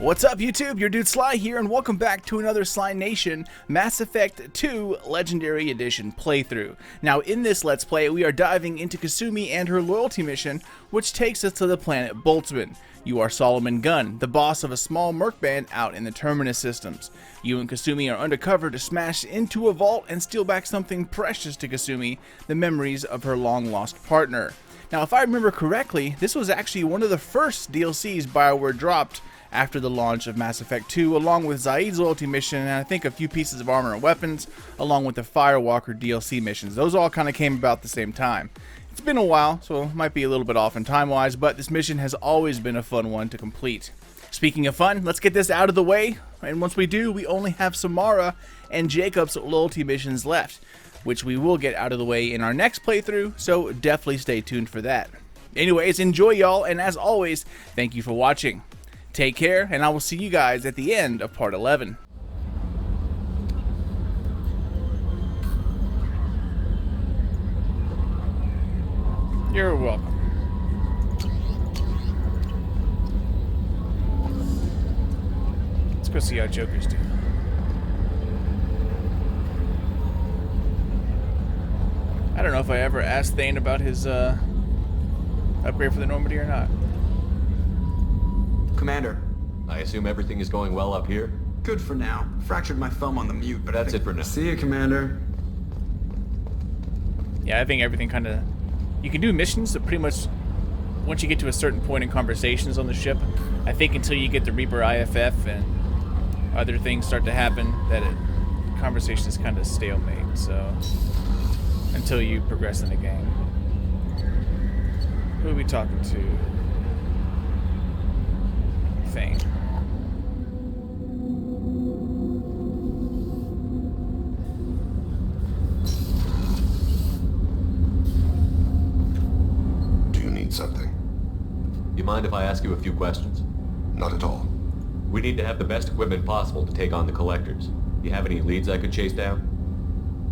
What's up YouTube, your dude Sly here, and welcome back to another Sly Nation Mass Effect 2 Legendary Edition playthrough. Now in this Let's Play, we are diving into Kasumi and her loyalty mission, which takes us to the planet Boltzmann. You are Solomon Gunn, the boss of a small merc band out in the Terminus systems. You and Kasumi are undercover to smash into a vault and steal back something precious to Kasumi, the memories of her long-lost partner. Now if I remember correctly, this was actually one of the first DLCs BioWare dropped after the launch of Mass Effect 2, along with Zaid's loyalty mission and I think a few pieces of armor and weapons, along with the Firewalker DLC missions. Those all kind of came about the same time. It's been a while, so it might be a little bit off in time-wise, but this mission has always been a fun one to complete. Speaking of fun, let's get this out of the way, and once we do, we only have Samara and Jacob's loyalty missions left, which we will get out of the way in our next playthrough, so definitely stay tuned for that. Anyways, enjoy y'all, and as always, thank you for watching. Take care, and I will see you guys at the end of part 11. You're welcome. Let's go see how Jokers do. I don't know if I ever asked Thane about his upgrade for the Normandy or not. Commander, I assume everything is going well up here? good for now. Fractured my thumb on the mute, but That's it for now. See you, Commander. Yeah, I think everything kind of... You can do missions that pretty much... Once you get to a certain point in conversations on the ship, I think until you get the Reaper IFF and other things start to happen, that conversation is kind of stalemate, so... Until you progress in the game. Who are we talking to? Thing. Do you need something? You mind if I ask you a few questions? Not at all. We need to have the best equipment possible to take on the collectors. You have any leads I could chase down?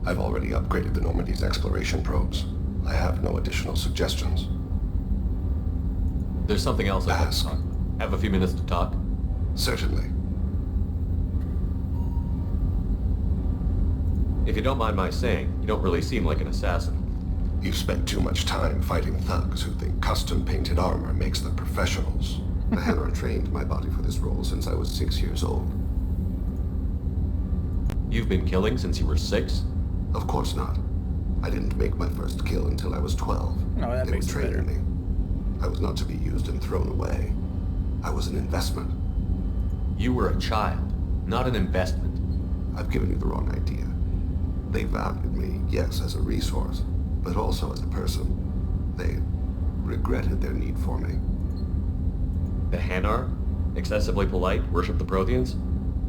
I've already upgraded the Normandy's exploration probes. I have no additional suggestions. There's something else I Ask. have a few minutes to talk? Certainly. If you don't mind my saying, you don't really seem like an assassin. You've spent too much time fighting thugs who think custom-painted armor makes them professionals. The Hanar trained my body for this role since I was 6 years old. You've been killing since you were 6? Of course not. I didn't make my first kill until I was 12. No, that They makes were it better. training me. I was not to be used and thrown away. I was an investment. You were a child, not an investment. I've given you the wrong idea. They valued me, yes, as a resource, but also as a person. They regretted their need for me. The Hanar? Excessively polite, worship the Protheans?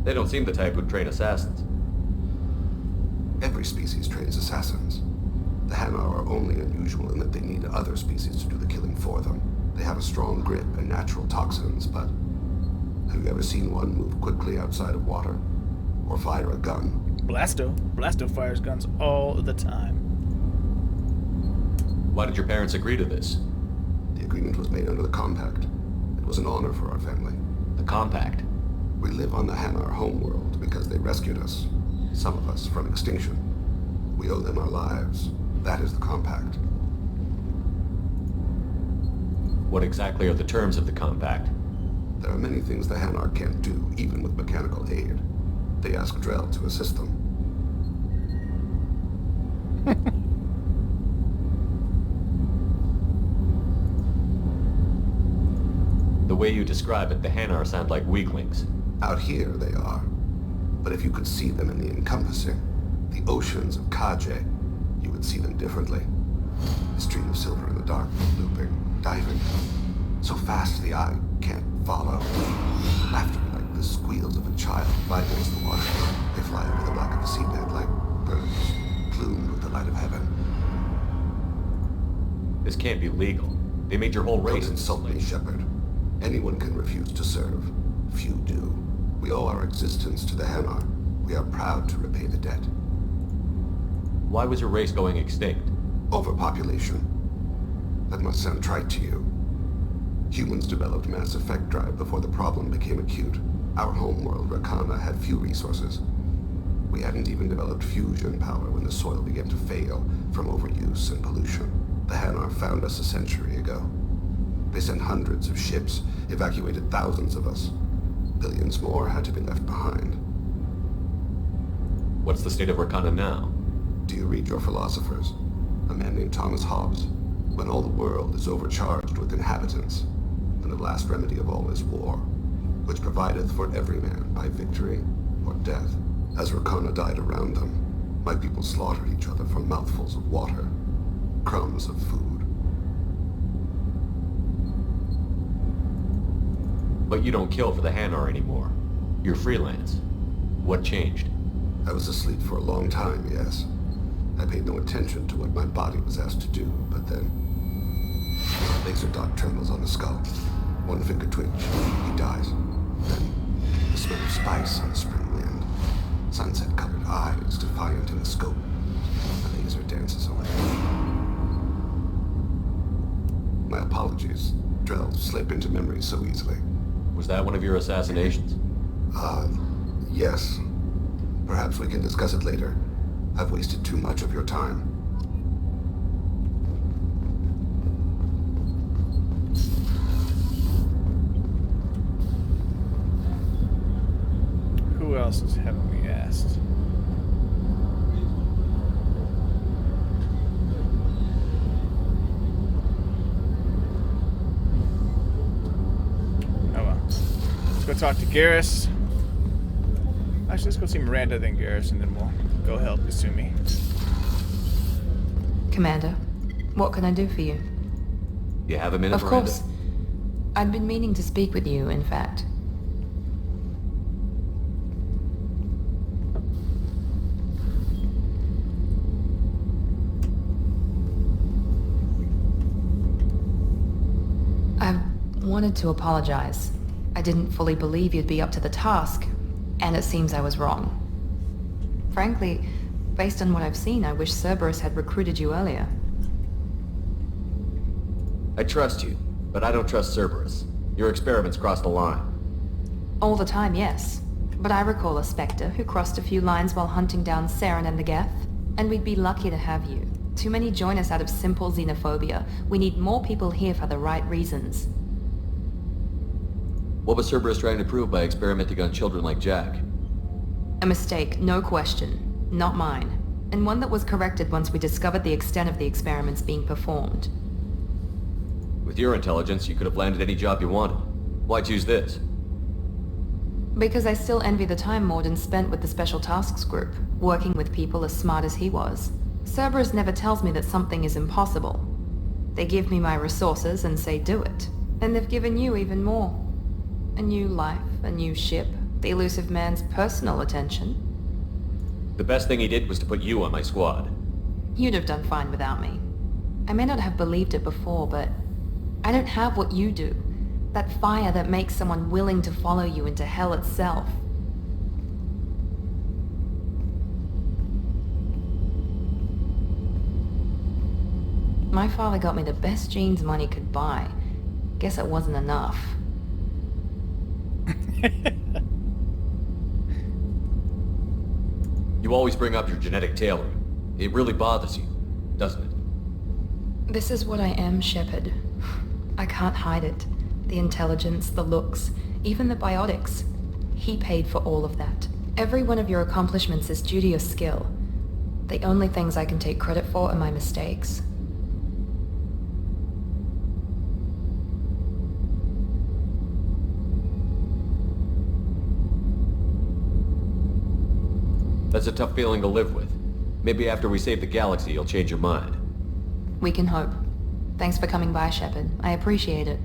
They don't seem the type who'd train assassins. Every species trains assassins. The Hanar are only unusual in that they need other species to do the killing for them. They have a strong grip and natural toxins, but have you ever seen one move quickly outside of water? Or fire a gun? Blasto fires guns all the time. Why did your parents agree to this? The agreement was made under the Compact. It was an honor for our family. The Compact? We live on the Hanar homeworld because they rescued us, some of us, from extinction. We owe them our lives. That is the Compact. What exactly are the terms of the Compact? There are many things the Hanar can't do, even with mechanical aid. They ask Drell to assist them. The way you describe it, the Hanar sound like weaklings. Out here, they are. But if you could see them in the encompassing, the oceans of Kaje, you would see them differently. The stream of silver in the dark, looping, diving. So fast the eye can't follow. Laughter like the squeals of a child fly against the water. They fly over the black of the seabed like birds, plumed with the light of heaven. This can't be legal. They made your whole race Don't insult me, Shepard. Anyone can refuse to serve. Few do. We owe our existence to the Hanar. We are proud to repay the debt. Why was your race going extinct? Overpopulation. That must sound trite to you. Humans developed mass effect drive before the problem became acute. Our homeworld, Rakana, had few resources. We hadn't even developed fusion power when the soil began to fail from overuse and pollution. The Hanar found us a century ago. They sent hundreds of ships, evacuated thousands of us. Billions more had to be left behind. What's the state of Rakana now? Do you read your philosophers? A man named Thomas Hobbes. When all the world is overcharged with inhabitants, then the last remedy of all is war, which provideth for every man by victory or death. As Rakana died around them, my people slaughtered each other for mouthfuls of water, crumbs of food. But you don't kill for the Hanar anymore. You're freelance. What changed? I was asleep for a long time, yes. I paid no attention to what my body was asked to do, but then... a laser dot trembles on the skull. One finger twitch. He dies. Then, the smell of spice on the spring wind. Sunset-colored eyes defiant in the scope. The laser dances away. My apologies. Drells slip into memory so easily. Was that one of your assassinations? Yes. Perhaps we can discuss it later. I've wasted too much of your time. Who else haven't we asked? Oh well. Let's go talk to Garrus. Actually, let's go see Miranda, then Garrus, and then we'll go help Kasumi. Commander, what can I do for you? You have a minute, Of Miranda? course. I'd been meaning to speak with you, in fact. I wanted to apologize. I didn't fully believe you'd be up to the task, and it seems I was wrong. Frankly, based on what I've seen, I wish Cerberus had recruited you earlier. I trust you, but I don't trust Cerberus. Your experiments crossed the line. All the time, yes. But I recall a Spectre who crossed a few lines while hunting down Saren and the Geth, and we'd be lucky to have you. Too many join us out of simple xenophobia. We need more people here for the right reasons. What was Cerberus trying to prove by experimenting on children like Jack? A mistake, no question. Not mine. And one that was corrected once we discovered the extent of the experiments being performed. With your intelligence, you could have landed any job you wanted. Why choose this? Because I still envy the time Morden spent with the Special Tasks Group, working with people as smart as he was. Cerberus never tells me that something is impossible. They give me my resources and say do it. And they've given you even more. A new life, a new ship, the elusive man's personal attention. The best thing he did was to put you on my squad. You'd have done fine without me. I may not have believed it before, but I don't have what you do. That fire that makes someone willing to follow you into hell itself. My father got me the best jeans money could buy. Guess it wasn't enough. You always bring up your genetic tailoring. It really bothers you, doesn't it? This is what I am, Shepard. I can't hide it. The intelligence, the looks, even the biotics. He paid for all of that. Every one of your accomplishments is due to your skill. The only things I can take credit for are my mistakes. That's a tough feeling to live with. Maybe after we save the galaxy, you'll change your mind. We can hope. Thanks for coming by, Shepard. I appreciate it.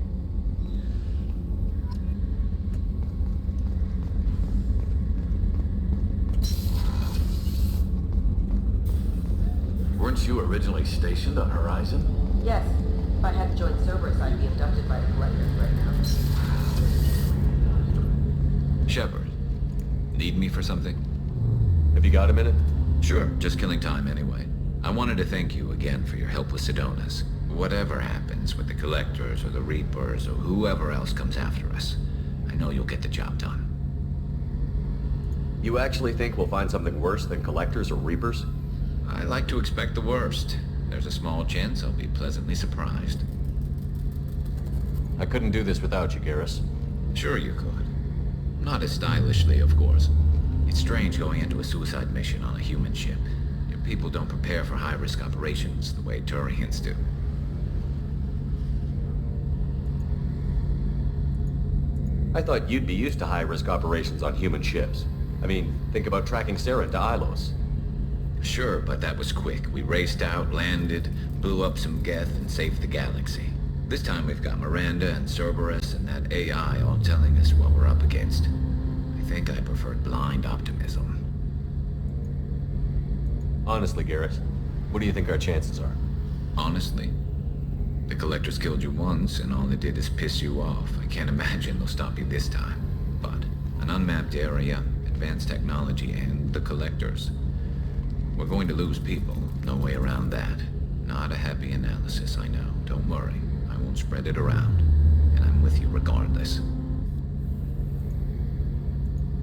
Weren't you originally stationed on Horizon? Yes. If I hadn't joined Cerberus, I'd be abducted by the Collectors right now. Shepard, need me for something? Have you got a minute? Sure, just killing time anyway. I wanted to thank you again for your help with Sidonis. Whatever happens with the Collectors or the Reapers or whoever else comes after us, I know you'll get the job done. You actually think we'll find something worse than collectors or reapers? I like to expect the worst. There's a small chance I'll be pleasantly surprised. I couldn't do this without you, Garrus. Sure you could. Not as stylishly, of course. It's strange going into a suicide mission on a human ship. Your people don't prepare for high-risk operations the way Turians do. I thought you'd be used to high-risk operations on human ships. I mean, think about tracking Sarah to Ilos. Sure, but that was quick. We raced out, landed, blew up some Geth, and saved the galaxy. This time we've got Miranda and Cerberus and that AI all telling us what we're up against. I think I preferred blind optimism. Honestly, Garrus, what do you think our chances are? Honestly, the Collectors killed you once, and all they did is piss you off. I can't imagine they'll stop you this time. But an unmapped area, advanced technology, and the Collectors. We're going to lose people. No way around that. Not a happy analysis, I know. Don't worry. I won't spread it around. And I'm with you regardless.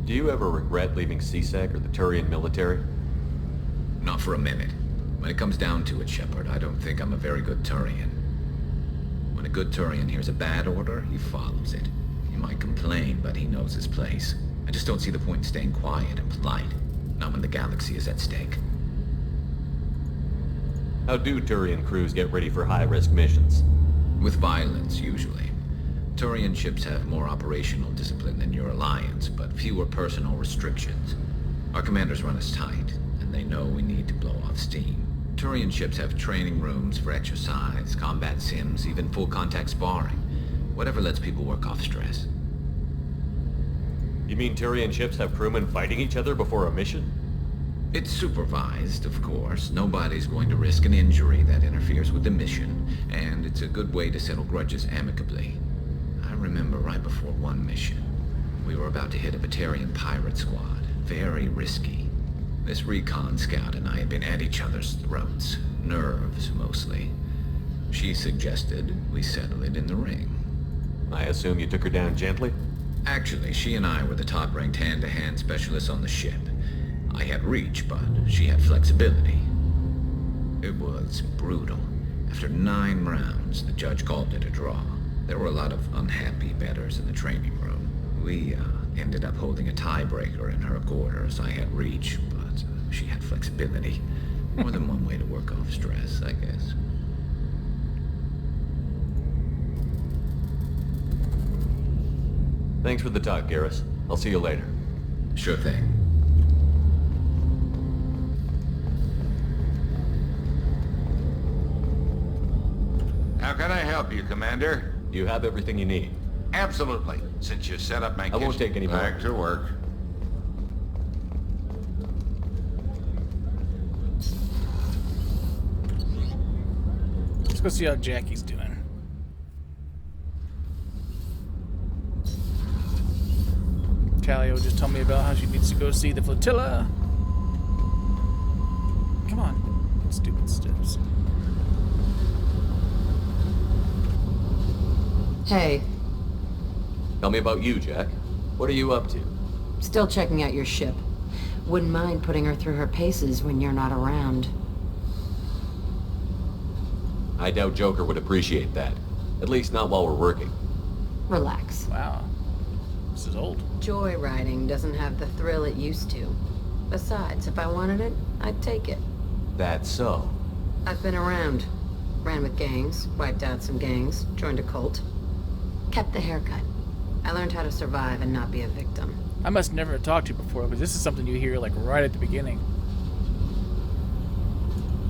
Do you ever regret leaving CSEC or the Turian military? Not for a minute. When it comes down to it, Shepard, I don't think I'm a very good Turian. When a good Turian hears a bad order, he follows it. He might complain, but he knows his place. I just don't see the point in staying quiet and polite. Not when the galaxy is at stake. How do Turian crews get ready for high-risk missions? With violence, usually. Turian ships have more operational discipline than your alliance, but fewer personal restrictions. Our commanders run us tight, and they know we need to blow off steam. Turian ships have training rooms for exercise, combat sims, even full-contact sparring. Whatever lets people work off stress. You mean Turian ships have crewmen fighting each other before a mission? It's supervised, of course. Nobody's going to risk an injury that interferes with the mission, and it's a good way to settle grudges amicably. I remember right before one mission, we were about to hit a Batarian pirate squad. Very risky. This recon scout and I had been at each other's throats. Nerves, mostly. She suggested we settle it in the ring. I assume you took her down gently? Actually, she and I were the top-ranked hand-to-hand specialists on the ship. I had reach, but she had flexibility. It was brutal. After 9 rounds, the judge called it a draw. There were a lot of unhappy bettors in the training room. We ended up holding a tiebreaker in her quarters. I had reach, but she had flexibility. More than one way to work off stress, I guess. Thanks for the talk, Garrus. I'll see you later. Sure thing. How can I help you, Commander? You have everything you need. Absolutely. Since you set up my I won't kitchen. take any more. Back to work. Let's go see how Jackie's doing. Calio just told me about how she needs to go see the flotilla. Come on, stupid steps. Hey, Tell me about you, Jack. What are you up to? still checking out your ship. Wouldn't mind putting her through her paces when you're not around. I doubt Joker would appreciate that. At least not while we're working. Relax. Wow, this is old. Joyriding doesn't have the thrill it used to. Besides, if I wanted it, I'd take it. That's so. I've been around. Ran with gangs, wiped out some gangs, joined a cult. Kept the haircut. I learned how to survive and not be a victim. I must never have talked to you before, but this is something you hear like right at the beginning.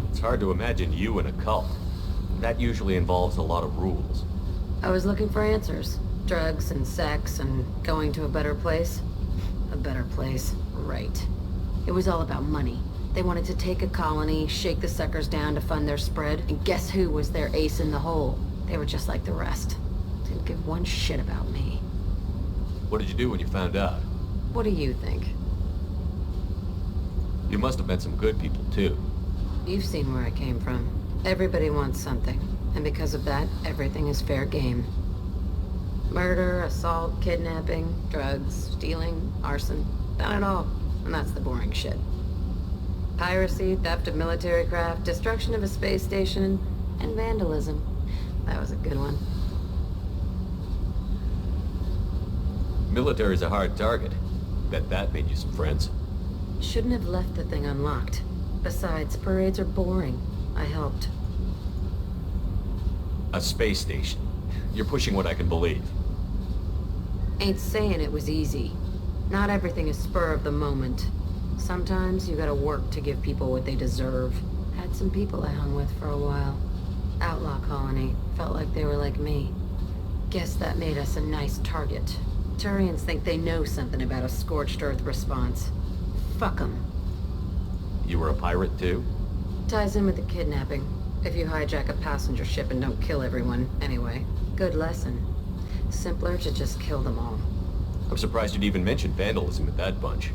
It's hard to imagine you in a cult. That usually involves a lot of rules. I was looking for answers. Drugs and sex and going to a better place. A better place, right. It was all about money. They wanted to take a colony, shake the suckers down to fund their spread, and guess who was their ace in the hole? They were just like the rest. Didn't give one shit about me. What did you do when you found out? What do you think? You must have met some good people, too. You've seen where I came from. Everybody wants something, and because of that, everything is fair game. Murder, assault, kidnapping, drugs, stealing, arson. Done it all. and that's the boring shit. Piracy, theft of military craft, destruction of a space station, and vandalism. That was a good one. Military's a hard target. Bet that made you some friends. Shouldn't have left the thing unlocked. Besides, parades are boring. I helped. A space station. You're pushing what I can believe. Ain't saying it was easy. Not everything is spur of the moment. Sometimes you gotta work to give people what they deserve. Had some people I hung with for a while. Outlaw colony. Felt like they were like me. Guess that made us a nice target. Turians think they know something about a scorched earth response. Fuck 'em. You were a pirate too? Ties in with the kidnapping. If you hijack a passenger ship and don't kill everyone, anyway. Good lesson. Simpler to just kill them all. I'm surprised you'd even mention vandalism with that bunch.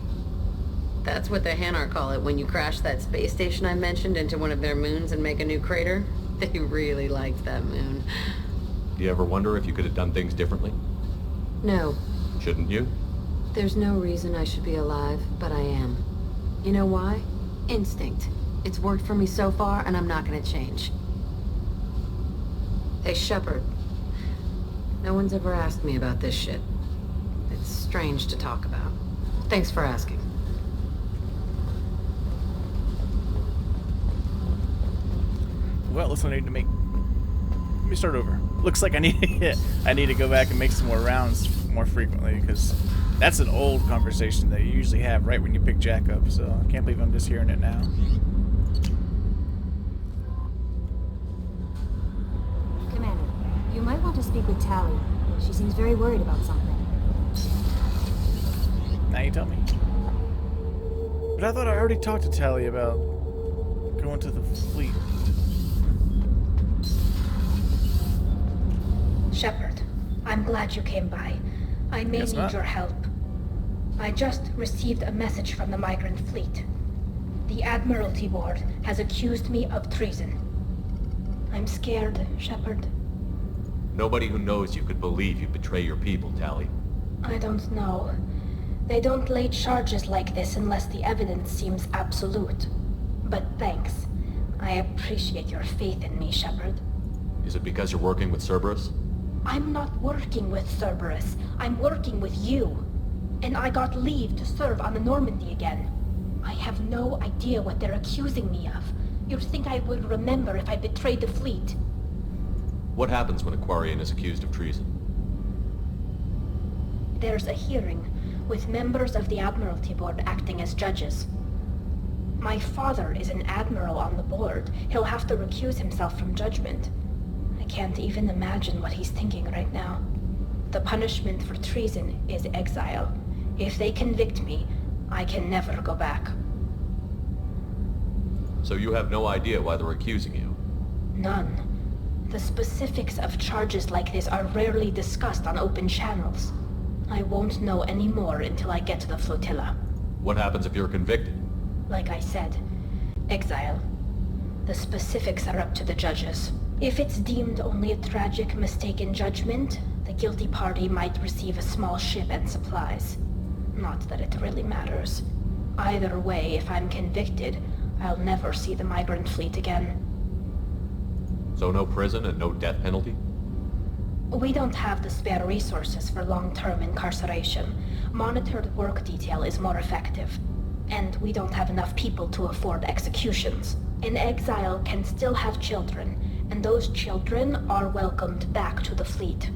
That's what the Hanar call it when you crash that space station I mentioned into one of their moons and make a new crater. They really liked that moon. Do you ever wonder if you could have done things differently? No. Shouldn't you? There's no reason I should be alive, but I am. You know why? Instinct. It's worked for me so far, and I'm not gonna change. Hey, Shepard. No one's ever asked me about this shit. It's strange to talk about. Thanks for asking. Well, listen, I need to make... Let me start over. Looks like I need to go back and make some more rounds more frequently, because that's an old conversation that you usually have right when you pick Jack up, so I can't believe I'm just hearing it now. Commander, you might want to speak with Tally. She seems very worried about something. Now you tell me. But I thought I already talked to Tally about going to the fleet. Shepard, I'm glad you came by. I may Guess need not. your help. I just received a message from the migrant fleet. The Admiralty Board has accused me of treason. I'm scared, Shepard. Nobody who knows you could believe you betray your people, Tally. I don't know. They don't lay charges like this unless the evidence seems absolute. But thanks. I appreciate your faith in me, Shepard. Is it because you're working with Cerberus? I'm not working with Cerberus. I'm working with you. And I got leave to serve on the Normandy again. I have no idea what they're accusing me of. You'd think I would remember if I betrayed the fleet. What happens when a Quarian is accused of treason? There's a hearing, with members of the Admiralty Board acting as judges. My father is an admiral on the board. He'll have to recuse himself from judgment. I can't even imagine what he's thinking right now. The punishment for treason is exile. If they convict me, I can never go back. So you have no idea why they're accusing you? None. The specifics of charges like this are rarely discussed on open channels. I won't know any more until I get to the flotilla. What happens if you're convicted? Like I said, exile. The specifics are up to the judges. If it's deemed only a tragic mistake in judgment, the guilty party might receive a small ship and supplies. Not that it really matters. Either way, if I'm convicted, I'll never see the migrant fleet again. So no prison and no death penalty? We don't have the spare resources for long-term incarceration. Monitored work detail is more effective. And we don't have enough people to afford executions. An exile can still have children, and those children are welcomed back to the fleet.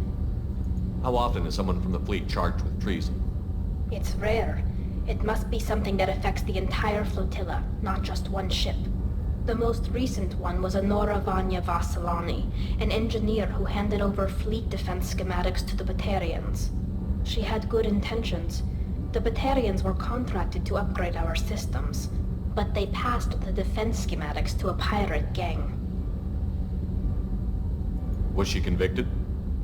How often is someone from the fleet charged with treason? It's rare. It must be something that affects the entire flotilla, not just one ship. The most recent one was Honora Vanya Vassilani, an engineer who handed over fleet defense schematics to the Batarians. She had good intentions. The Batarians were contracted to upgrade our systems, but they passed the defense schematics to a pirate gang. Was she convicted?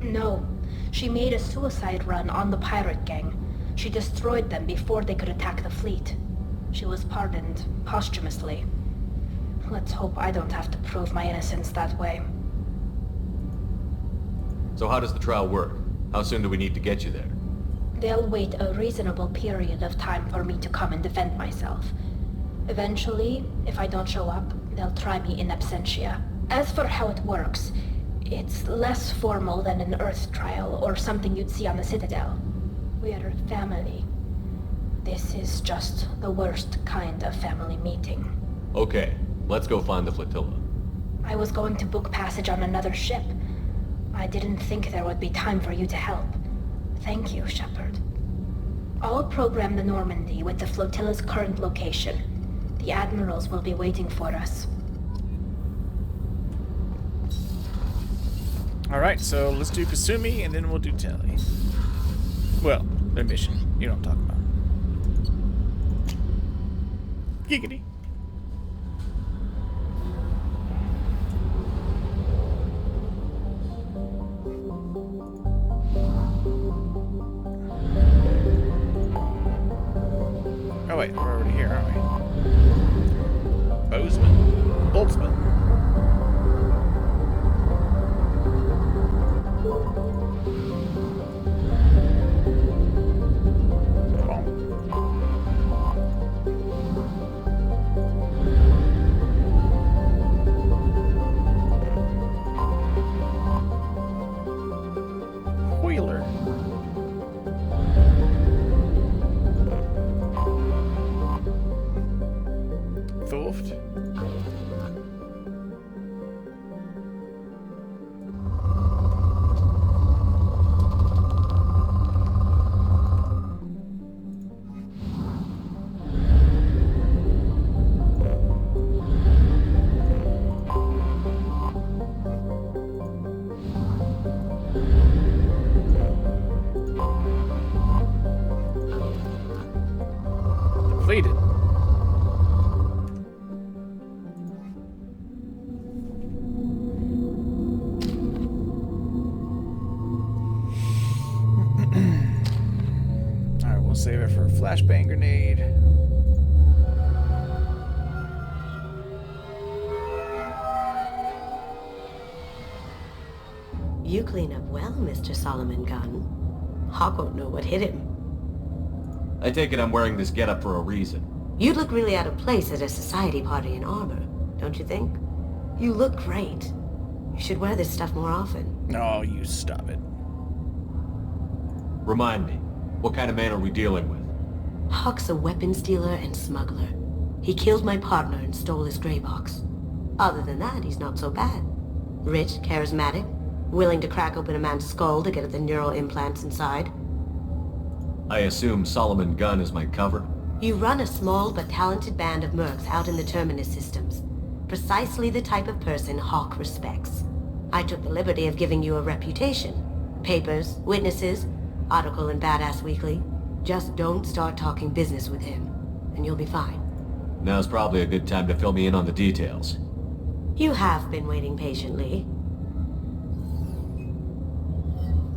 No. She made a suicide run on the pirate gang. She destroyed them before they could attack the fleet. She was pardoned posthumously. Let's hope I don't have to prove my innocence that way. So how does the trial work? How soon do we need to get you there? They'll wait a reasonable period of time for me to come and defend myself. Eventually, if I don't show up, they'll try me in absentia. As for how it works, it's less formal than an Earth trial or something you'd see on the Citadel. We're family. This is just the worst kind of family meeting. Okay, let's go find the flotilla. I was going to book passage on another ship. I didn't think there would be time for you to help. Thank you, Shepard. I'll program the Normandy with the flotilla's current location. The admirals will be waiting for us. Alright, so let's do Kasumi and then we'll do Telly. Well, their mission. You know what I'm talking about. Giggity. Oh wait, we're already here, aren't we? Bozeman. Boltzmann. Wheeler. Thorft. Completed. Alright, we'll save it for a flashbang grenade. You clean up well, Mr. Solomon Gunn. Hawk won't know what hit him. I take it I'm wearing this getup for a reason. You'd look really out of place at a society party in armor, don't you think? You look great. You should wear this stuff more often. No, you stop it. Remind me, what kind of man are we dealing with? Hawk's a weapons dealer and smuggler. He killed my partner and stole his gray box. Other than that, he's not so bad. Rich, charismatic, willing to crack open a man's skull to get at the neural implants inside. I assume Solomon Gunn is my cover? You run a small but talented band of mercs out in the Terminus systems. Precisely the type of person Hawk respects. I took the liberty of giving you a reputation. Papers, witnesses, article in Badass Weekly. Just don't start talking business with him, and you'll be fine. Now's probably a good time to fill me in on the details. You have been waiting patiently.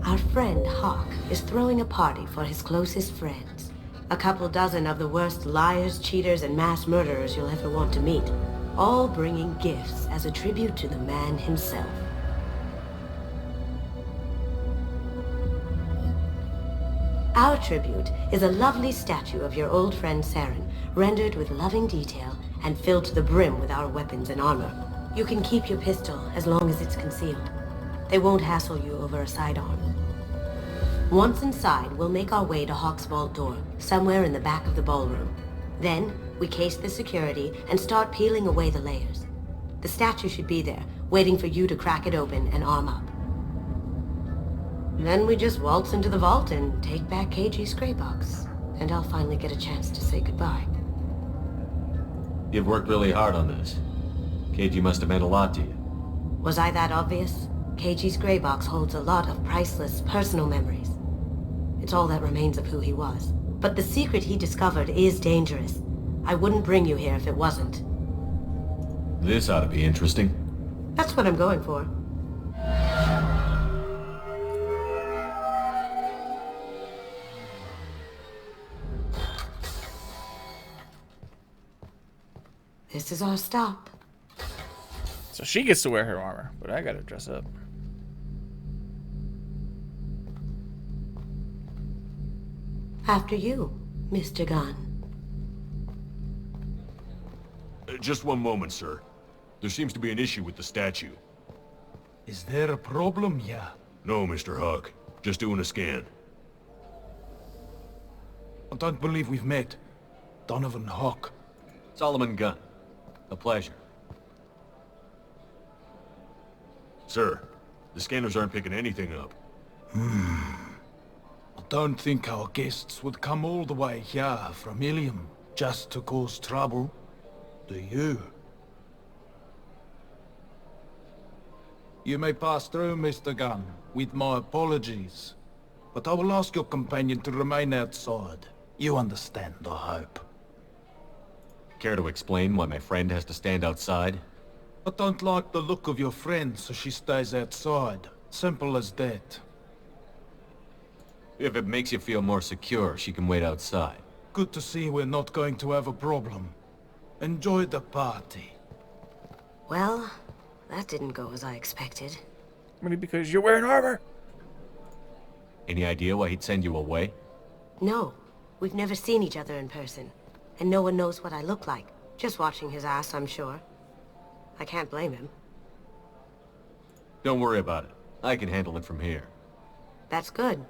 Our friend Hawk is throwing a party for his closest friends. A couple dozen of the worst liars, cheaters, and mass murderers you'll ever want to meet. All bringing gifts as a tribute to the man himself. Our tribute is a lovely statue of your old friend Saren, rendered with loving detail and filled to the brim with our weapons and armor. You can keep your pistol as long as it's concealed. They won't hassle you over a sidearm. Once inside, we'll make our way to Hawk's vault door, somewhere in the back of the ballroom. Then, we case the security and start peeling away the layers. The statue should be there, waiting for you to crack it open and arm up. Then we just waltz into the vault and take back KG's gray box. And I'll finally get a chance to say goodbye. You've worked really hard on this. KG must have meant a lot to you. Was I that obvious? KG's gray box holds a lot of priceless personal memories. It's all that remains of who he was. But the secret he discovered is dangerous. I wouldn't bring you here if it wasn't. This ought to be interesting. That's what I'm going for. This is our stop. So she gets to wear her armor, but I gotta dress up. After you, Mr. Gunn. Just one moment, sir. There seems to be an issue with the statue. Is there a problem here? No, Mr. Huck. Just doing a scan. I don't believe we've met. Donovan Huck. Solomon Gunn. A pleasure. Sir, the scanners aren't picking anything up. I don't think our guests would come all the way here from Ilium just to cause trouble. Do you? You may pass through, Mr. Gunn, with my apologies. But I will ask your companion to remain outside. You understand, I hope. Care to explain why my friend has to stand outside? I don't like the look of your friend, so she stays outside. Simple as that. If it makes you feel more secure, she can wait outside. Good to see we're not going to have a problem. Enjoy the party. Well, that didn't go as I expected. Maybe because you're wearing armor. Any idea why he'd send you away? No, we've never seen each other in person. And no one knows what I look like. Just watching his ass, I'm sure. I can't blame him. Don't worry about it. I can handle it from here. That's good.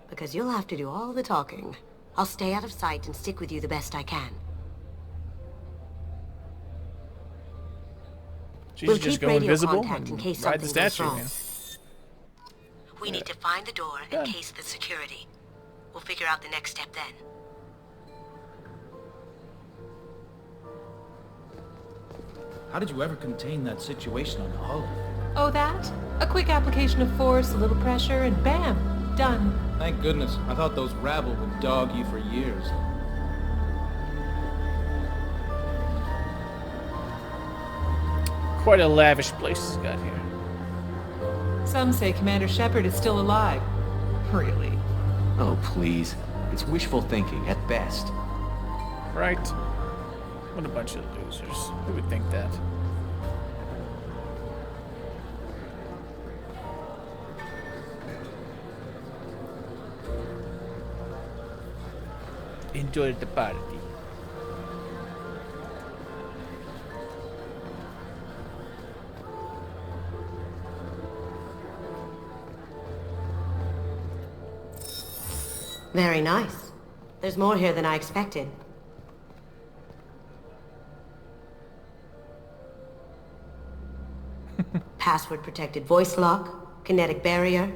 Because you'll have to do all the talking. I'll stay out of sight and stick with you the best I can. She's We'll just keep go radio invisible contact in and case ride the something goes statue, wrong. man. We need to find the door and case the security. We'll figure out the next step then. How did you ever contain that situation on the hull? Oh, that? A quick application of force, a little pressure, and bam! Done. Thank goodness. I thought those rabble would dog you for years. Quite a lavish place he's got here. Some say Commander Shepard is still alive. Really? Oh, please. It's wishful thinking, at best. Right? What a bunch of losers. Who would think that? Enjoy the party. Very nice. There's more here than I expected. Password-protected voice lock, kinetic barrier,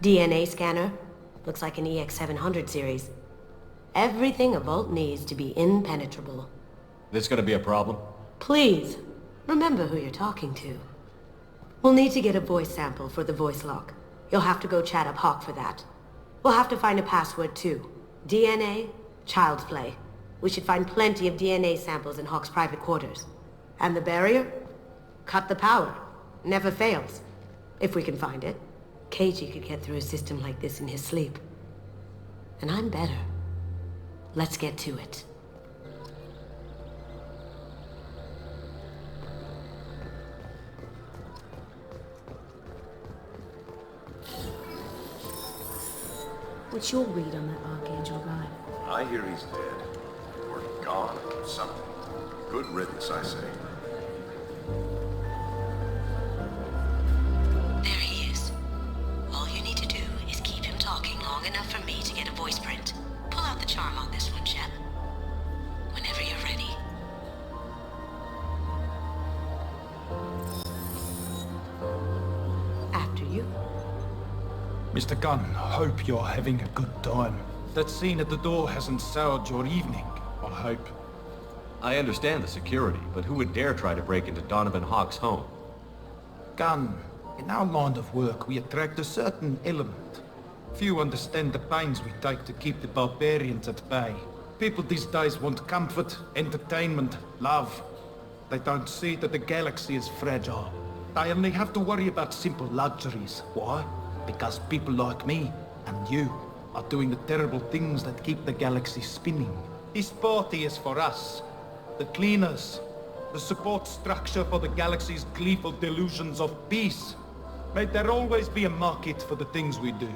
DNA scanner. Looks like an EX700 series. Everything a vault needs to be impenetrable. This gonna be a problem? Please, remember who you're talking to. We'll need to get a voice sample for the voice lock. You'll have to go chat up Hawk for that. We'll have to find a password too. DNA, child's play. We should find plenty of DNA samples in Hawk's private quarters. And the barrier? Cut the power. Never fails. If we can find it. KG could get through a system like this in his sleep. And I'm better. Let's get to it. What's your read on that Archangel guy? I hear he's dead. Or gone, or something. Good riddance, I say. There he is. All you need to do is keep him talking long enough for me to get a voice print. Pull out the charm on this one, Shep. Whenever you're ready. After you. Mr. Gunn, hope you're having a good time. That scene at the door hasn't soured your evening, I hope. I understand the security, but who would dare try to break into Donovan Hawk's home? Gunn, in our line of work, we attract a certain element. Few understand the pains we take to keep the barbarians at bay. People these days want comfort, entertainment, love. They don't see that the galaxy is fragile. They only have to worry about simple luxuries. Why? Because people like me and you are doing the terrible things that keep the galaxy spinning. This party is for us, the cleaners, the support structure for the galaxy's gleeful delusions of peace. May there always be a market for the things we do.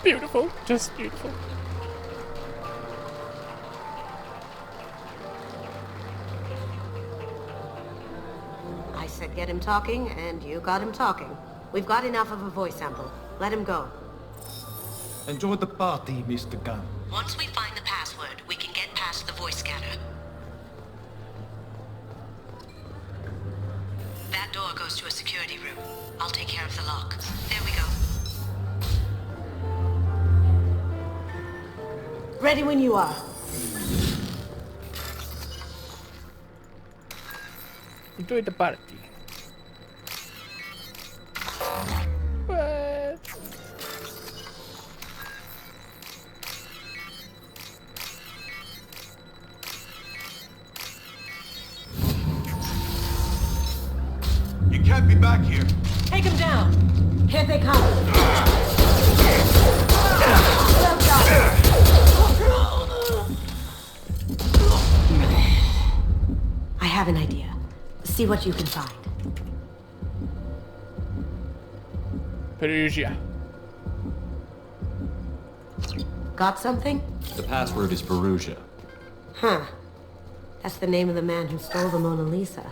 Beautiful. Just beautiful. I said get him talking, and you got him talking. We've got enough of a voice sample. Let him go. Enjoy the party, Mr. Gunn. Once we find the password, we can get past the voice scanner. That door goes to a security room. I'll take care of the lock. There we go. Ready when you are. Enjoy the party. What? You can't be back here. Take him down. Here they come. I have an idea. See what you can find. Perugia. Got something? The password is Perugia. Huh. That's the name of the man who stole the Mona Lisa.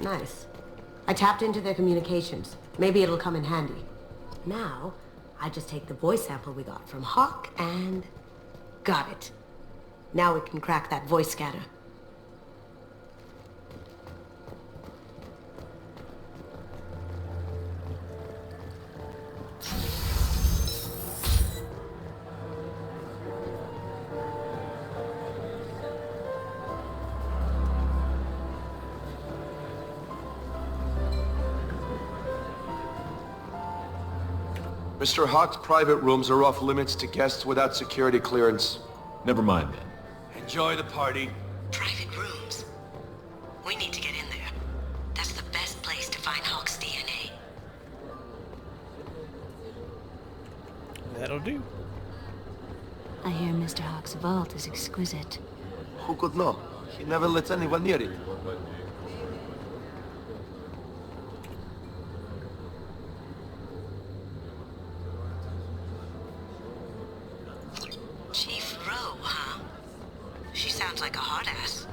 Nice. I tapped into their communications. Maybe it'll come in handy. Now, I just take the voice sample we got from Hawk and... got it. Now we can crack that voice scanner. Mr. Hawk's private rooms are off limits to guests without security clearance. Never mind then. Enjoy the party. Private rooms. We need to get in there. That's the best place to find Hawk's DNA. That'll do. I hear Mr. Hawk's vault is exquisite. Who could know? He never lets anyone near it. Chief Rowe, huh? She sounds like a hard ass.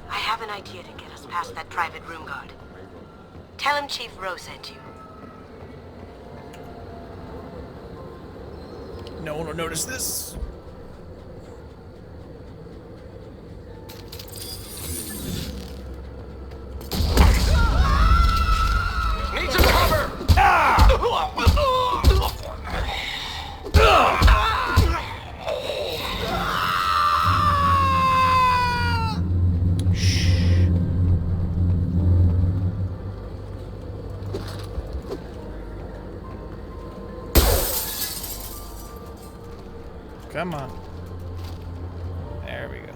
I have an idea to get us past that private room guard. Tell him Chief Rowe sent you. No one will notice this. Need some cover! Come on. There we go.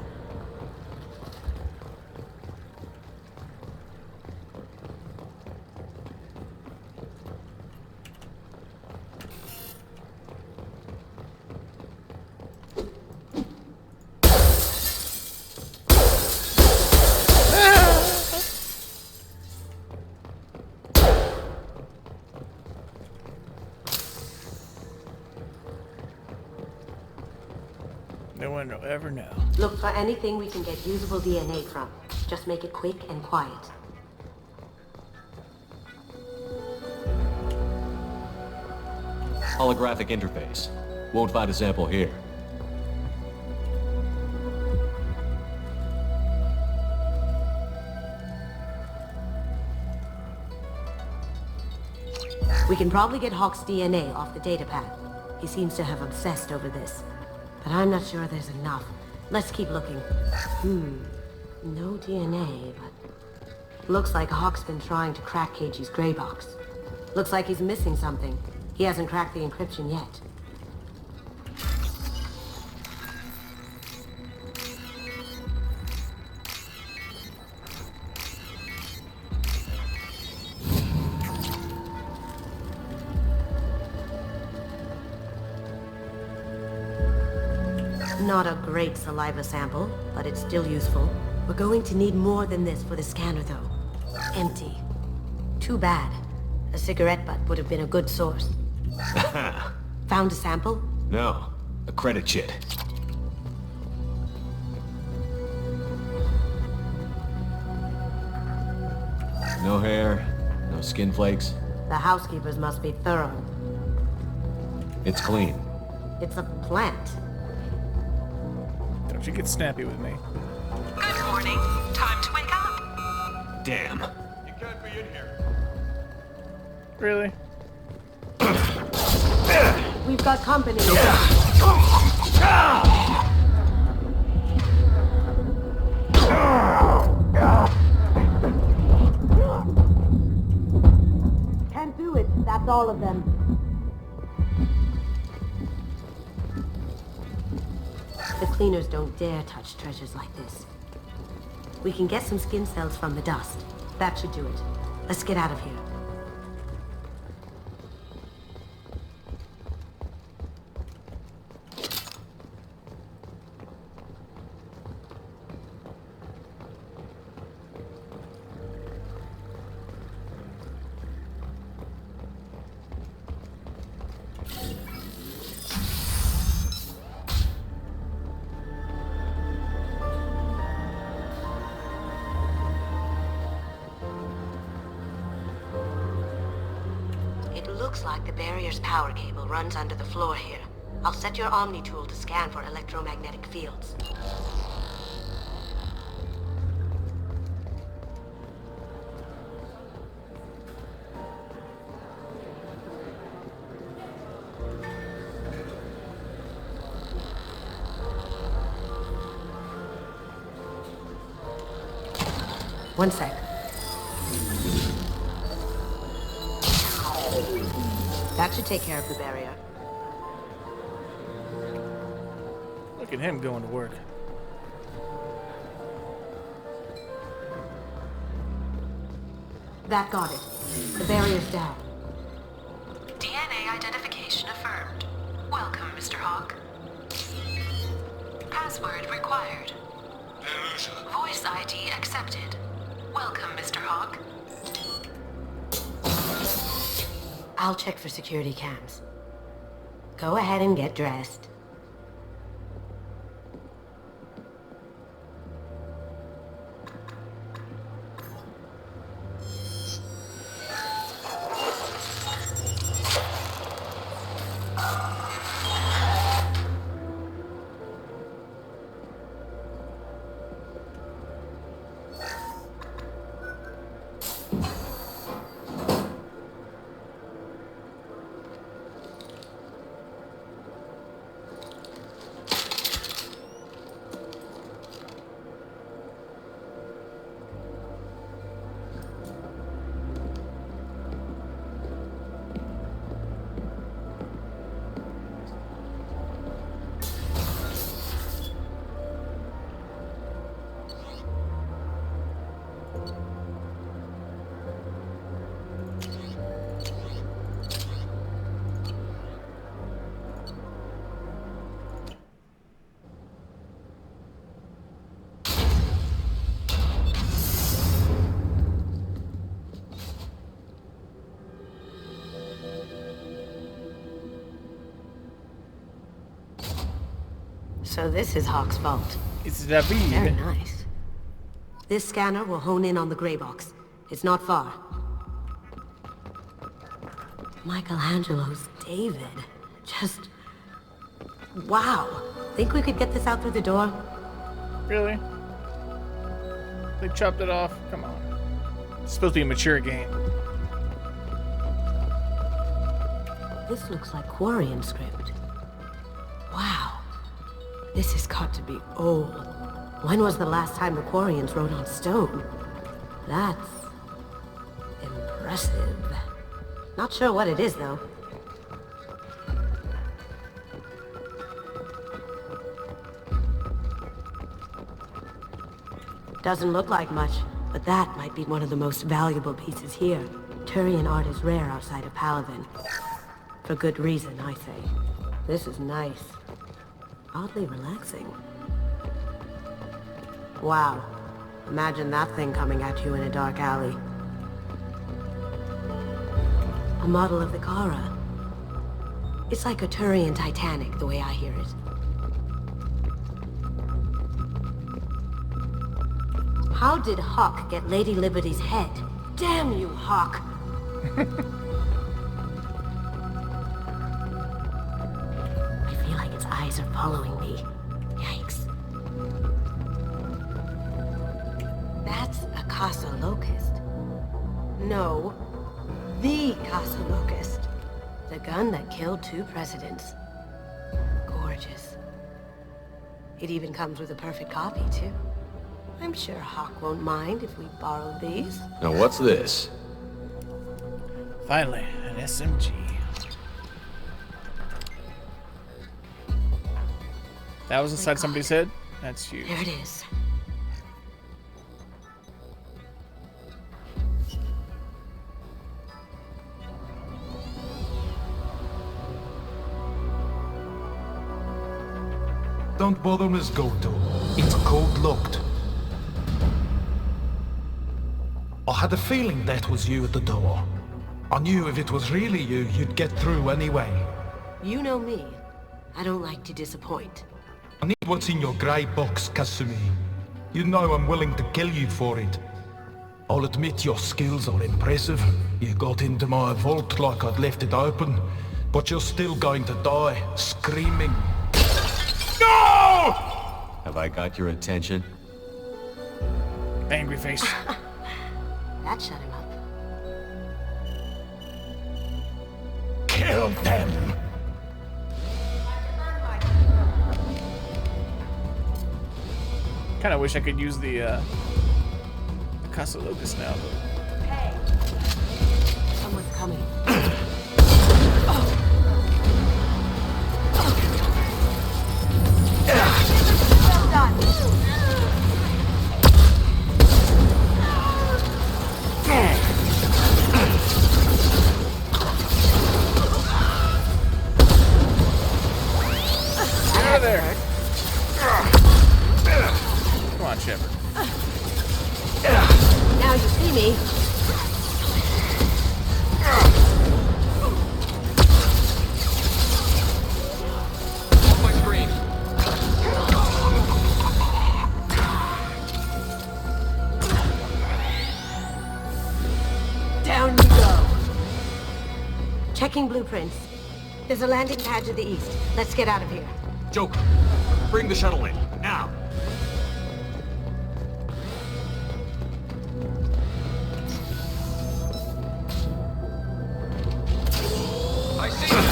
No one will ever know. Look for anything we can get usable DNA from. Just make it quick and quiet. Holographic interface. Won't find a sample here. We can probably get Hawk's DNA off the datapad. He seems to have obsessed over this. But I'm not sure there's enough. Let's keep looking. No DNA, but... looks like Hawk's been trying to crack KG's gray box. Looks like he's missing something. He hasn't cracked the encryption yet. Not a great saliva sample, but it's still useful. We're going to need more than this for the scanner, though. Empty. Too bad. A cigarette butt would have been a good source. Found a sample? No, a credit chit. No hair, no skin flakes. The housekeepers must be thorough. It's clean. It's a plant. Don't you get snappy with me. Good morning. Time to wake up. Damn. You can't be in here. Really? We've got company. Can't do it. That's all of them. The cleaners don't dare touch treasures like this. We can get some skin cells from the dust. That should do it. Let's get out of here. Looks like the barrier's power cable runs under the floor here. I'll set your Omni tool to scan for electromagnetic fields. One sec. That should take care of the barrier. Look at him going to work. That got it. The barrier's down. DNA identification affirmed. Welcome, Mr. Hawk. Password required. Voice ID accepted. Welcome, Mr. Hawk. I'll check for security cams. Go ahead and get dressed. So this is Hawk's vault. It's David. Very nice. This scanner will hone in on the gray box. It's not far. Michelangelo's David. Just... wow. Think we could get this out through the door? Really? They chopped it off? Come on. It's supposed to be a mature game. This looks like Quarian script. Wow. This has got to be old. When was the last time the Quarians wrote on stone? That's... impressive. Not sure what it is, though. Doesn't look like much, but that might be one of the most valuable pieces here. Turian art is rare outside of Palavin. For good reason, I say. This is nice. Oddly relaxing. Wow. Imagine that thing coming at you in a dark alley. A model of the Kara. It's like a Turian Titanic, the way I hear it. How did Hawk get Lady Liberty's head? Damn you, Hawk! I feel like its eyes are following me. Yikes. That's a Casa Locust. No, the Casa Locust. The gun that killed 2 presidents. Gorgeous. It even comes with a perfect copy, too. I'm sure Hawk won't mind if we borrow these. Now what's this? Finally, an SMG. That was inside somebody's head? That's huge. There it is. Don't bother, Miss Goto. It's code locked. I had a feeling that was you at the door. I knew if it was really you, you'd get through anyway. You know me. I don't like to disappoint. I need what's in your grey box, Kasumi. You know I'm willing to kill you for it. I'll admit your skills are impressive. You got into my vault like I'd left it open, but you're still going to die, screaming. No! Have I got your attention? Angry face. That shut him up. Kill them! Kinda wish I could use the Casa Locust now, but... Hey! Someone's coming. Well done. Get out of there! Come on, Shepard. Now you see me. Off my screen. Down you go. Checking blueprints. There's a landing pad to the east. Let's get out of here. Joker, bring the shuttle in, now. I see you.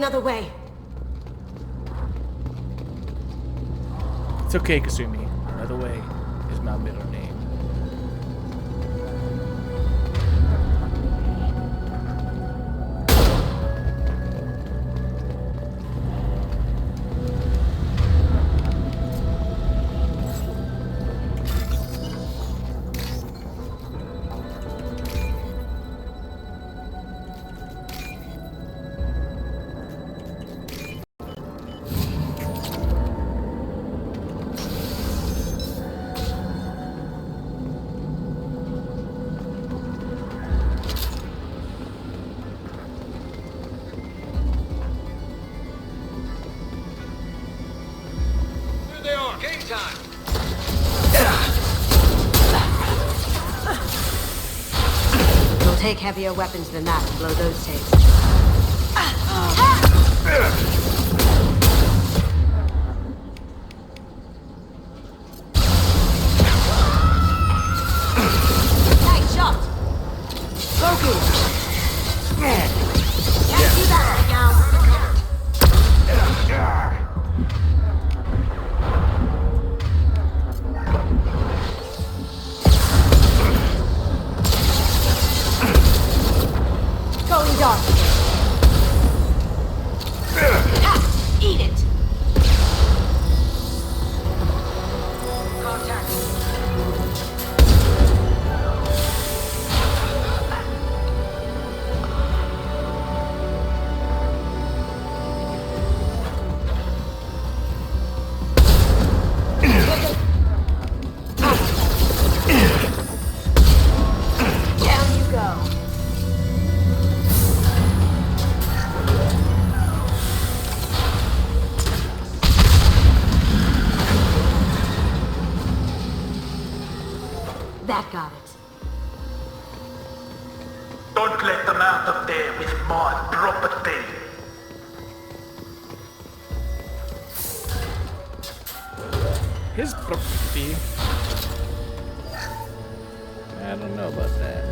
another way. It's okay, Kasumi. Another way is my middle name. It'll take heavier weapons than that to blow those tapes. Nice shot! Focus! Can't do that right now. Going dark. Ha! Eat it! Contact. Down you go. That got it. Don't let them out of there with my property. His property. I don't know about that.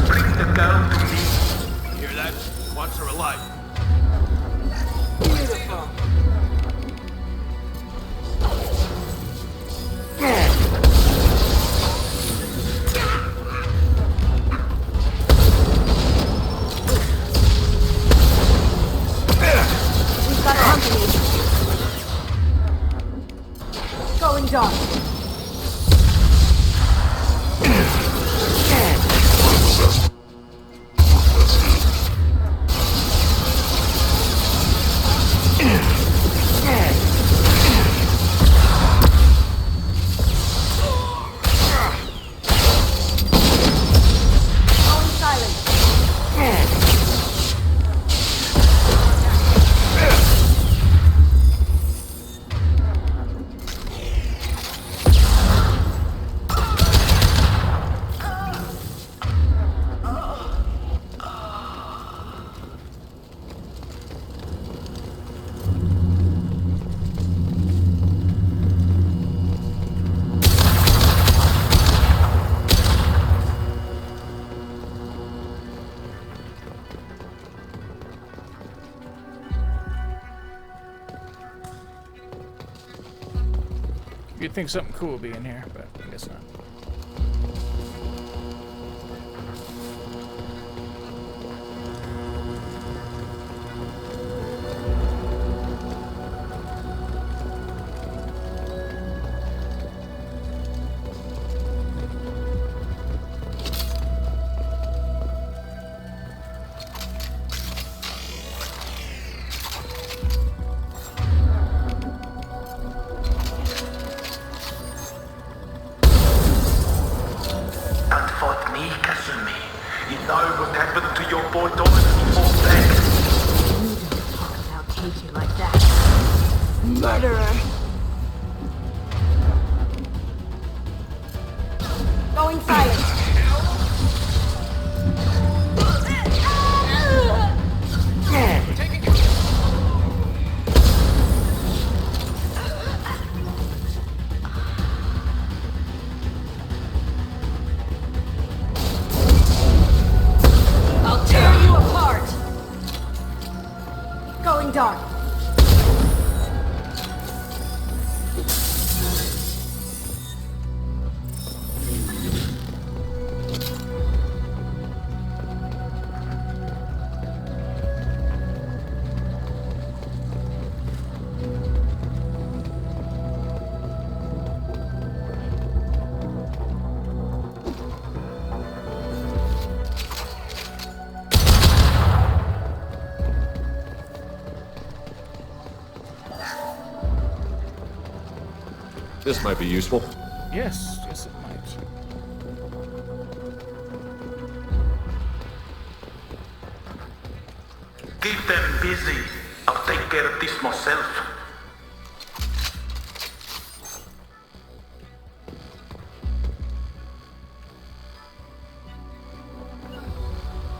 Bring the girl to me. You hear that? He wants her alive. Beautiful. We've got company. Going dark. Going silent. You'd think something cool would be in here, but I guess not. Don't fight me, Kasumi. You know what happened to your boy Thomas before that. You don't talk about Keiji like that. Murderer. Going silent. dark. This might be useful. Yes, yes it might. Keep them busy. I'll take care of this myself.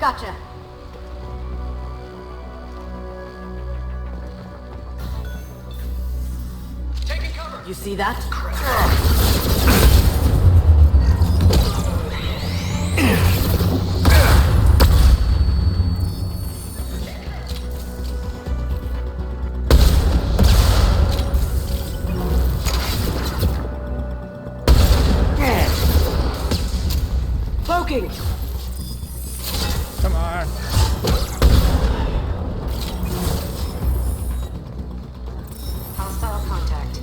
Gotcha. You see that? Cloaking! Come on. Hostile contact.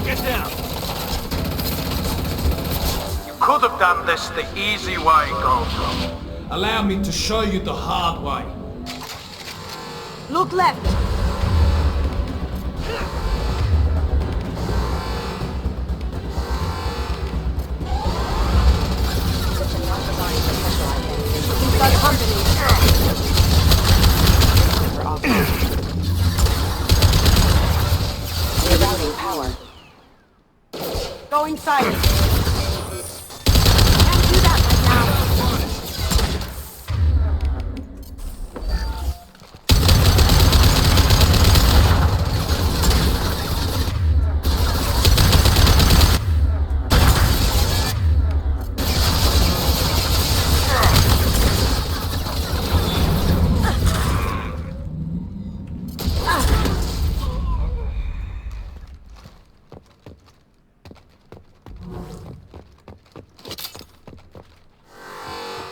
Get down! You could have done this the easy way, Goldro. Allow me to show you the hard way. Look left! We've got company. We're routing power. Going silent. Can't do that right now.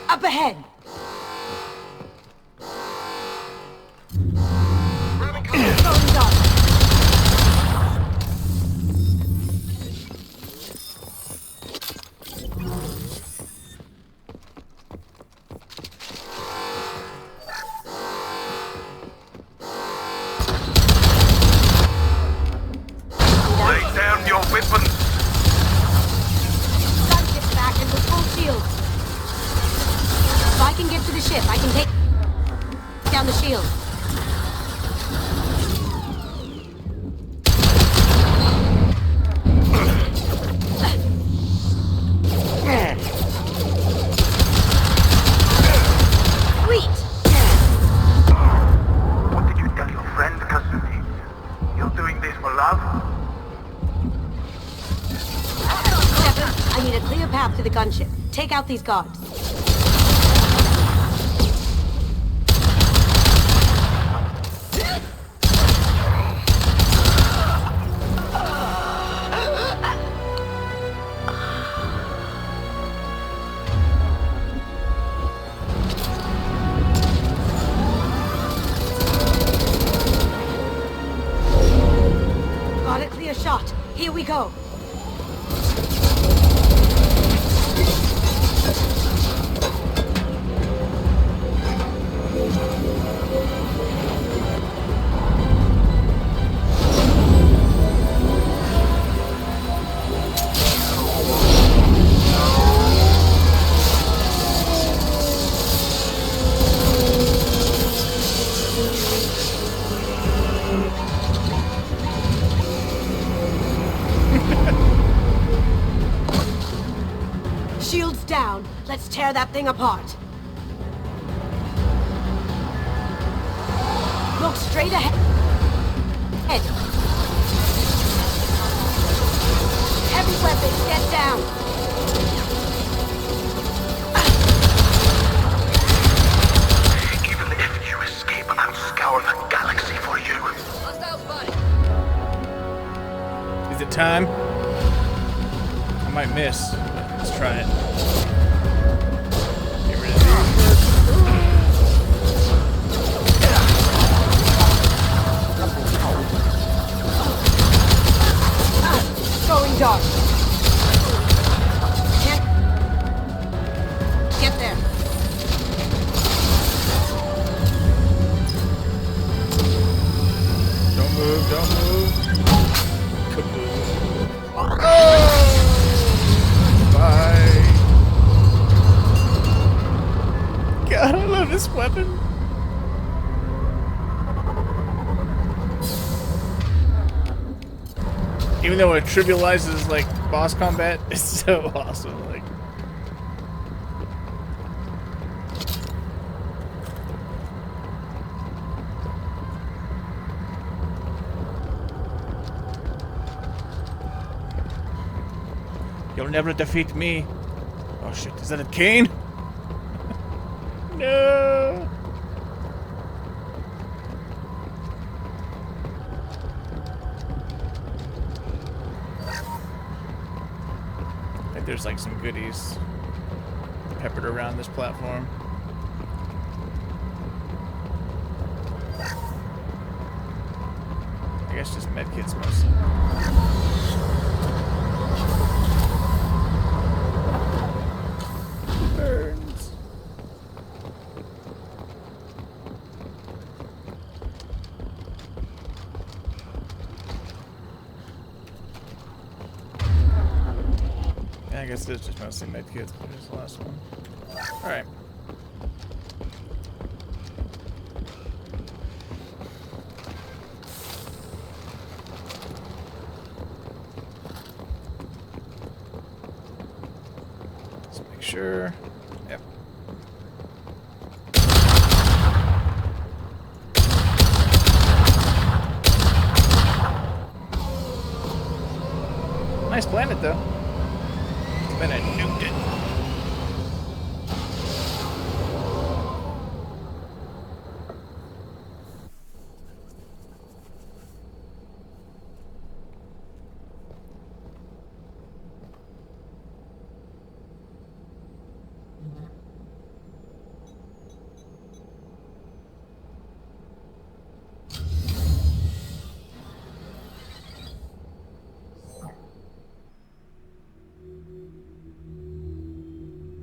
Up ahead! Going dark. Lay down your weapons! Gun gets back into full shield. love? Shepard, I need a clear path to the gunship. Take out these guards. Got a clear shot. Here we go. Shields down. Let's tear that thing apart. Look straight ahead. Heavy weapons, get down. Even if you escape, I'll scour the galaxy for you. Is it time? I might miss. Let's try it. Get rid of these first. Going dark. Get there. Don't move, don't move. Kaboom. Bye. God, I love this weapon. Even though it trivializes like boss combat, it's so awesome. Like, you'll never defeat me. Oh shit, is that a cane? No. I think there's like some goodies peppered around this platform. I guess just medkits mostly. Burns. Yeah, I guess it's just mostly medkits, but here's the last one. Alright. Let's make sure. Yep. Nice planet, though. Then I nuked it.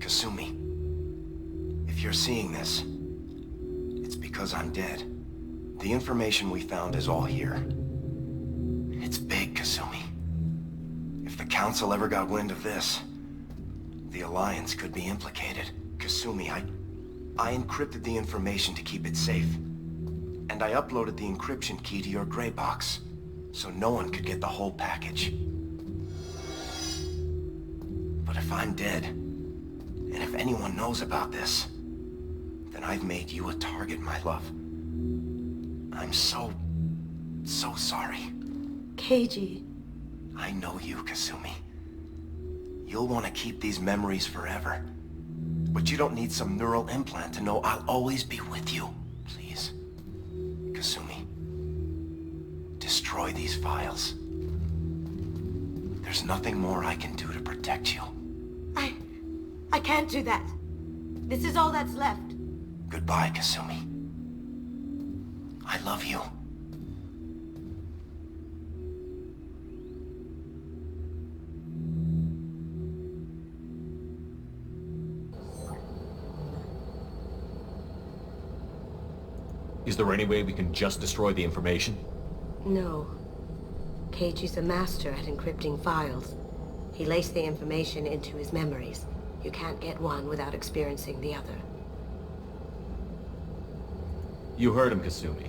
Kasumi, if you're seeing this, it's because I'm dead. The information we found is all here. It's big, Kasumi. If the Council ever got wind of this, the Alliance could be implicated. Kasumi, I encrypted the information to keep it safe. And I uploaded the encryption key to your gray box, so no one could get the whole package. But if I'm dead, and if anyone knows about this, then I've made you a target, my love. I'm so sorry. Keiji. I know you, Kasumi. You'll want to keep these memories forever. But you don't need some neural implant to know I'll always be with you. Please. Kasumi. Destroy these files. There's nothing more I can do to protect you. I can't do that. This is all that's left. Goodbye, Kasumi. I love you. Is there any way we can just destroy the information? No. Keiichi's a master at encrypting files. He laced the information into his memories. You can't get one without experiencing the other. You heard him, Kasumi.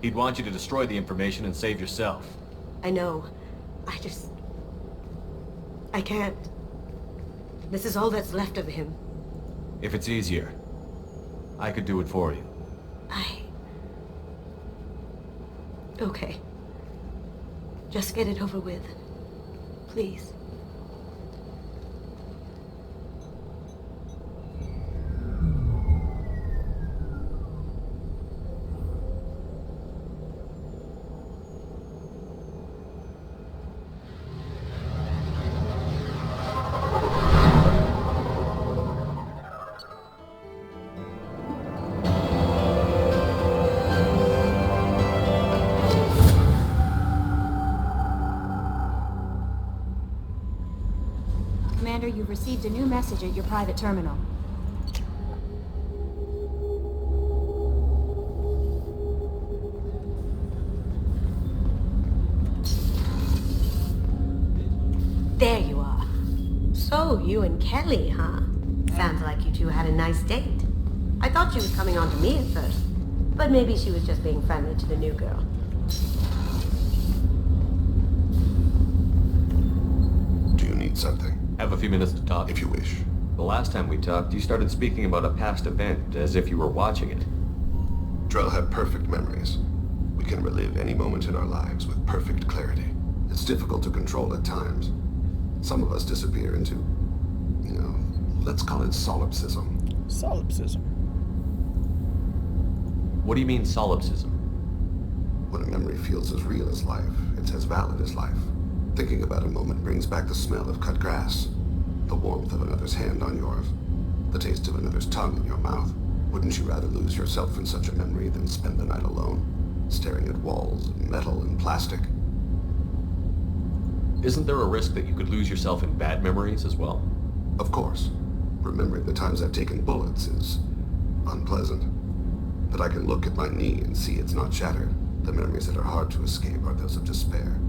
He'd want you to destroy the information and save yourself. I know. I can't. This is all that's left of him. If it's easier, I could do it for you. Okay. Just get it over with. Please. Commander, you've received a new message at your private terminal. There you are. So, you and Kelly, huh? Sounds like you two had a nice date. I thought she was coming on to me at first, but maybe she was just being friendly to the new girl. Do you need something? Have a few minutes to talk? If you wish. The last time we talked, you started speaking about a past event, as if you were watching it. Drell have perfect memories. We can relive any moment in our lives with perfect clarity. It's difficult to control at times. Some of us disappear into, let's call it solipsism. Solipsism. What do you mean, solipsism? When a memory feels as real as life, it's as valid as life. Thinking about a moment brings back the smell of cut grass, the warmth of another's hand on yours, the taste of another's tongue in your mouth. Wouldn't you rather lose yourself in such a memory than spend the night alone, staring at walls of metal and plastic? Isn't there a risk that you could lose yourself in bad memories as well? Of course. Remembering the times I've taken bullets is unpleasant. But I can look at my knee and see it's not shattered. The memories that are hard to escape are those of despair.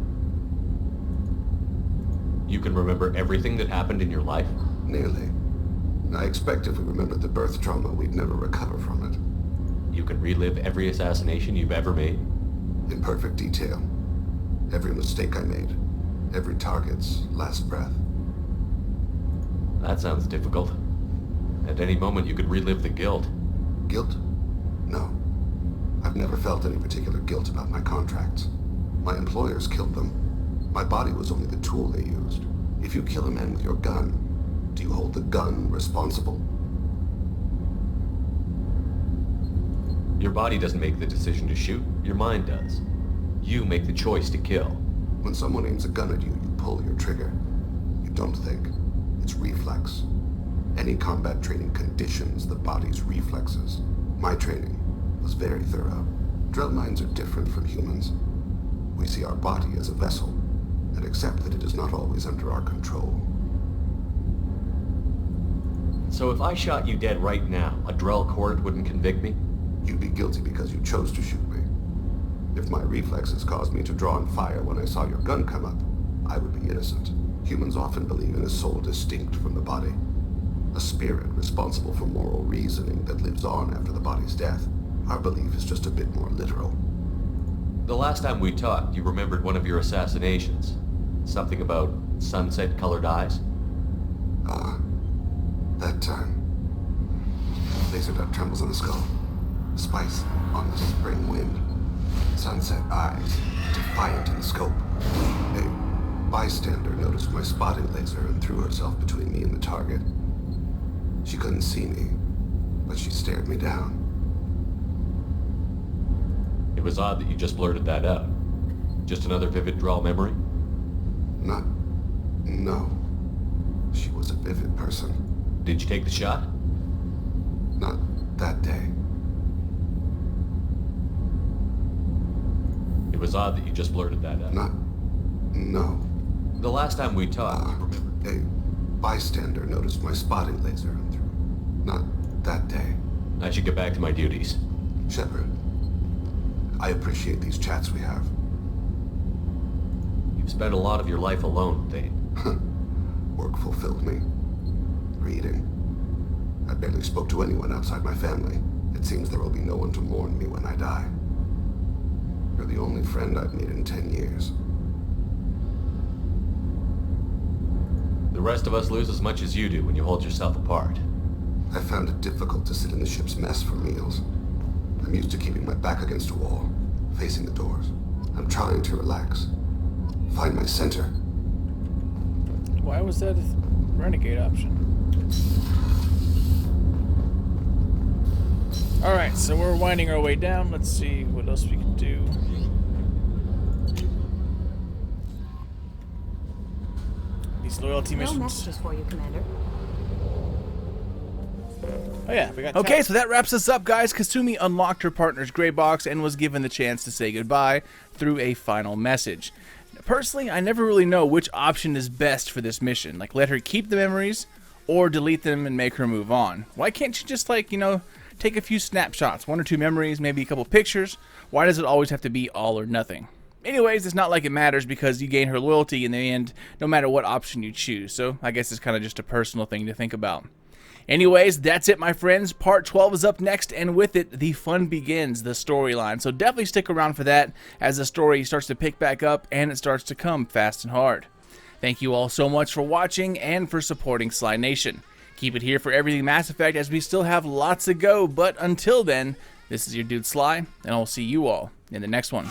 You can remember everything that happened in your life? Nearly. I expect if we remembered the birth trauma, we'd never recover from it. You can relive every assassination you've ever made? In perfect detail. Every mistake I made. Every target's last breath. That sounds difficult. At any moment you could relive the guilt. Guilt? No. I've never felt any particular guilt about my contracts. My employers killed them. My body was only the tool they used. If you kill a man with your gun, do you hold the gun responsible? Your body doesn't make the decision to shoot, your mind does. You make the choice to kill. When someone aims a gun at you, you pull your trigger. You don't think. It's reflex. Any combat training conditions the body's reflexes. My training was very thorough. Drell minds are different from humans. We see our body as a vessel, and accept that it is not always under our control. So if I shot you dead right now, a Drell court wouldn't convict me? You'd be guilty because you chose to shoot me. If my reflexes caused me to draw and fire when I saw your gun come up, I would be innocent. Humans often believe in a soul distinct from the body. A spirit responsible for moral reasoning that lives on after the body's death. Our belief is just a bit more literal. The last time we talked, you remembered one of your assassinations. Something about sunset-colored eyes? That time. Laser dot trembles on the skull. Spice on the spring wind. Sunset eyes, defiant in the scope. bystander noticed my spotting laser and threw herself between me and the target. She couldn't see me, but she stared me down. It was odd that you just blurted that out. Just another vivid draw memory? No. She was a vivid person. Did you take the shot? Not that day. It was odd that you just blurted that out. No. The last time we talked, remember? A bystander noticed my spotting laser and threw. Not that day. I should get back to my duties. Shepard, I appreciate these chats we have. You've spent a lot of your life alone, Thane. Work fulfilled me. Reading. I barely spoke to anyone outside my family. It seems there will be no one to mourn me when I die. You're the only friend I've made in 10 years. The rest of us lose as much as you do when you hold yourself apart. I found it difficult to sit in the ship's mess for meals. I'm used to keeping my back against a wall, facing the doors. I'm trying to relax. Find my center. Why was that a renegade option? Alright, so we're winding our way down. Let's see what else we can do. These loyalty missions. No messages for you, Commander. Oh yeah, we got okay, so that wraps us up, guys. Kasumi unlocked her partner's gray box and was given the chance to say goodbye through a final message. Personally, I never really know which option is best for this mission. Like, let her keep the memories or delete them and make her move on. Why can't she just, like, you know, take a few snapshots, 1 or 2 memories, maybe a couple pictures? Why does it always have to be all or nothing? Anyways, it's not like it matters because you gain her loyalty in the end, no matter what option you choose. So I guess it's kind of just a personal thing to think about. Anyways, that's it, my friends. Part 12 is up next, and with it, the fun begins, the storyline. So definitely stick around for that as the story starts to pick back up and it starts to come fast and hard. Thank you all so much for watching and for supporting Sly Nation. Keep it here for everything Mass Effect as we still have lots to go, but until then, this is your dude Sly, and I'll see you all in the next one.